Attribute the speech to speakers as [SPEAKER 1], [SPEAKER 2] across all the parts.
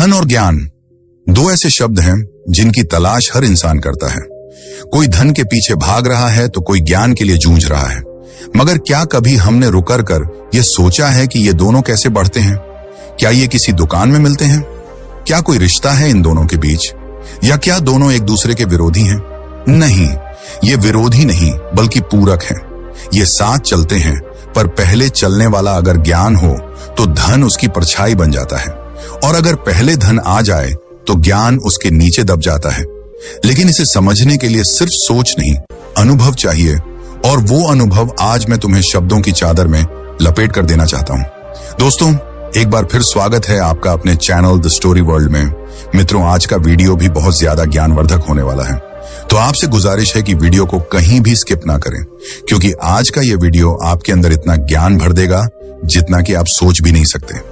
[SPEAKER 1] धन और ज्ञान दो ऐसे शब्द हैं जिनकी तलाश हर इंसान करता है। कोई धन के पीछे भाग रहा है तो कोई ज्ञान के लिए जूझ रहा है। मगर क्या कभी हमने रुकर कर यह सोचा है कि ये दोनों कैसे बढ़ते हैं? क्या ये किसी दुकान में मिलते हैं? क्या कोई रिश्ता है इन दोनों के बीच, या क्या दोनों एक दूसरे के विरोधी हैं? नहीं, ये विरोधी नहीं बल्कि पूरक हैं। ये साथ चलते हैं, पर पहले चलने वाला अगर ज्ञान हो तो धन उसकी परछाई बन जाता है, और अगर पहले धन आ जाए तो ज्ञान उसके नीचे दब जाता है। लेकिन इसे समझने के लिए सिर्फ सोच नहीं, अनुभव चाहिए, और वो अनुभव आज मैं तुम्हें शब्दों की चादर में लपेट कर देना चाहता हूं। दोस्तों, एक बार फिर स्वागत है आपका अपने चैनल द स्टोरी वर्ल्ड में। मित्रों, आज का वीडियो भी बहुत ज्यादा ज्ञानवर्धक होने वाला है, तो आपसे गुजारिश है कि वीडियो को कहीं भी स्किप ना करें, क्योंकि आज का ये वीडियो आपके अंदर इतना ज्ञान भर देगा जितना कि आप सोच भी नहीं सकते।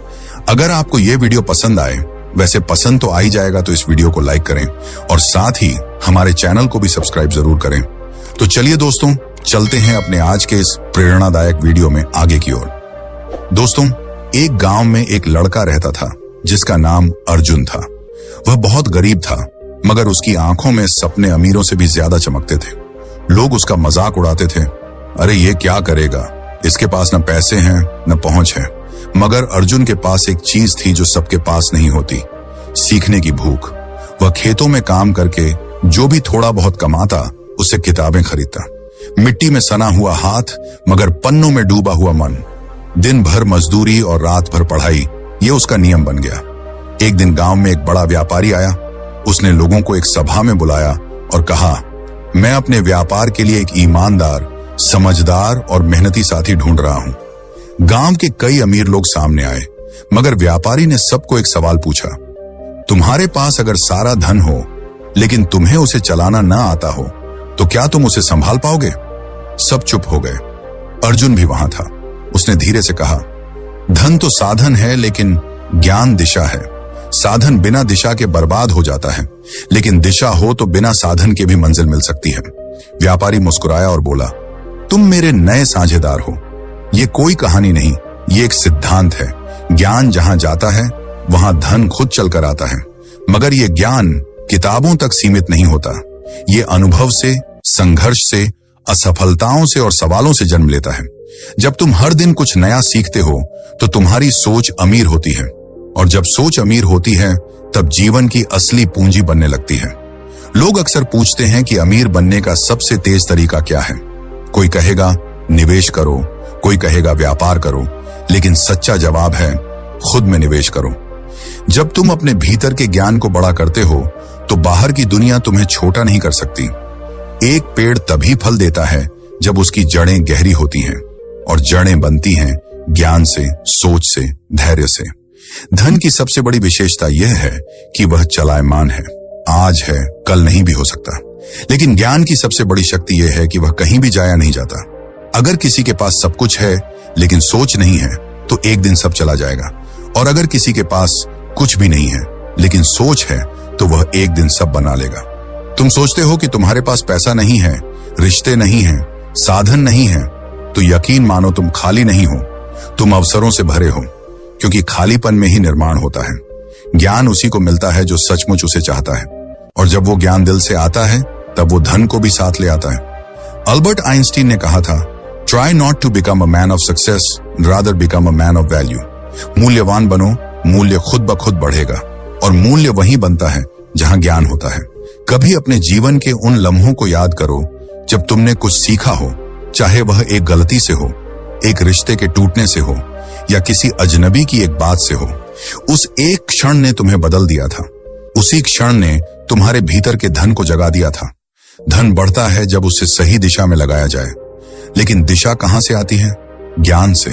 [SPEAKER 1] अगर आपको ये वीडियो पसंद आए, वैसे पसंद तो आ ही जाएगा, तो इस वीडियो को लाइक करें और साथ ही हमारे चैनल को भी सब्सक्राइब जरूर करें। तो चलिए दोस्तों, चलते हैं अपने आज के इस प्रेरणादायक वीडियो में आगे की ओर। दोस्तों, एक गांव में एक लड़का रहता था जिसका नाम अर्जुन था। वह बहुत गरीब था, मगर उसकी आंखों में सपने अमीरों से भी ज्यादा चमकते थे। लोग उसका मजाक उड़ाते थे, अरे ये क्या करेगा, इसके पास न पैसे हैं न पहुंच है। मगर अर्जुन के पास एक चीज थी जो सबके पास नहीं होती, सीखने की भूख। वह खेतों में काम करके जो भी थोड़ा बहुत कमाता उससे किताबें खरीदता। मिट्टी में सना हुआ हाथ, मगर पन्नों में डूबा हुआ मन। दिन भर मजदूरी और रात भर पढ़ाई, ये उसका नियम बन गया। एक दिन गांव में एक बड़ा व्यापारी आया। उसने लोगों को एक सभा में बुलाया और कहा, मैं अपने व्यापार के लिए एक ईमानदार, समझदार और मेहनती साथी ढूंढ रहा हूं। गांव के कई अमीर लोग सामने आए, मगर व्यापारी ने सबको एक सवाल पूछा, तुम्हारे पास अगर सारा धन हो लेकिन तुम्हें उसे चलाना ना आता हो तो क्या तुम उसे संभाल पाओगे? सब चुप हो गए। अर्जुन भी वहां था। उसने धीरे से कहा, धन तो साधन है, लेकिन ज्ञान दिशा है। साधन बिना दिशा के बर्बाद हो जाता है, लेकिन दिशा हो तो बिना साधन के भी मंजिल मिल सकती है। व्यापारी मुस्कुराया और बोला, तुम मेरे नए साझेदार हो। ये कोई कहानी नहीं, ये एक सिद्धांत है। ज्ञान जहां जाता है वहां धन खुद चलकर आता है। मगर ये ज्ञान किताबों तक सीमित नहीं होता। ये अनुभव से, संघर्ष से, असफलताओं से और सवालों से जन्म लेता है। जब तुम हर दिन कुछ नया सीखते हो तो तुम्हारी सोच अमीर होती है, और जब सोच अमीर होती है तब जीवन की असली पूंजी बनने लगती है। लोग अक्सर पूछते हैं कि अमीर बनने का सबसे तेज तरीका क्या है। कोई कहेगा निवेश करो, कोई कहेगा व्यापार करो, लेकिन सच्चा जवाब है खुद में निवेश करो। जब तुम अपने भीतर के ज्ञान को बड़ा करते हो तो बाहर की दुनिया तुम्हें छोटा नहीं कर सकती। एक पेड़ तभी फल देता है जब उसकी जड़ें गहरी होती हैं, और जड़ें बनती हैं ज्ञान से, सोच से, धैर्य से। धन की सबसे बड़ी विशेषता यह है कि वह चलायमान है, आज है कल नहीं भी हो सकता। लेकिन ज्ञान की सबसे बड़ी शक्ति यह है कि वह कहीं भी जाया नहीं जाता। अगर किसी के पास सब कुछ है लेकिन सोच नहीं है तो एक दिन सब चला जाएगा, और अगर किसी के पास कुछ भी नहीं है लेकिन सोच है तो वह एक दिन सब बना लेगा। तुम सोचते हो कि तुम्हारे पास पैसा नहीं है, रिश्ते नहीं है, साधन नहीं है, तो यकीन मानो तुम खाली नहीं हो, तुम अवसरों से भरे हो, क्योंकि खालीपन में ही निर्माण होता है। ज्ञान उसी को मिलता है जो सचमुच उसे चाहता है, और जब वो ज्ञान दिल से आता है तब वो धन को भी साथ ले आता है। अल्बर्ट आइंस्टीन ने कहा था, try not to become a man of success, rather become a man of value. मूल्यवान बनो, मूल्य खुद ब खुद बढ़ेगा, और मूल्य वहीं बनता है जहां ज्ञान होता है। कभी अपने जीवन के उन लम्हों को याद करो जब तुमने कुछ सीखा हो, चाहे वह एक गलती से हो, एक रिश्ते के टूटने से हो, या किसी अजनबी की एक बात से हो। उस एक क्षण ने तुम्हें बदल दिया था। उसी क्षण ने तुम्हारे भीतर के धन को जगा दिया था। धन बढ़ता है जब उसे सही दिशा में लगाया जाए, लेकिन दिशा कहां से आती है? ज्ञान से।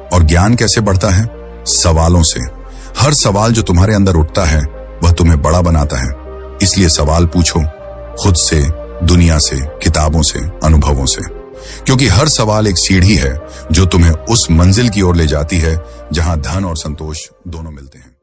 [SPEAKER 1] और ज्ञान कैसे बढ़ता है? सवालों से। हर सवाल जो तुम्हारे अंदर उठता है वह तुम्हें बड़ा बनाता है। इसलिए सवाल पूछो, खुद से, दुनिया से, किताबों से, अनुभवों से, क्योंकि हर सवाल एक सीढ़ी है जो तुम्हें उस मंजिल की ओर ले जाती है जहां धन और संतोष दोनों मिलते हैं।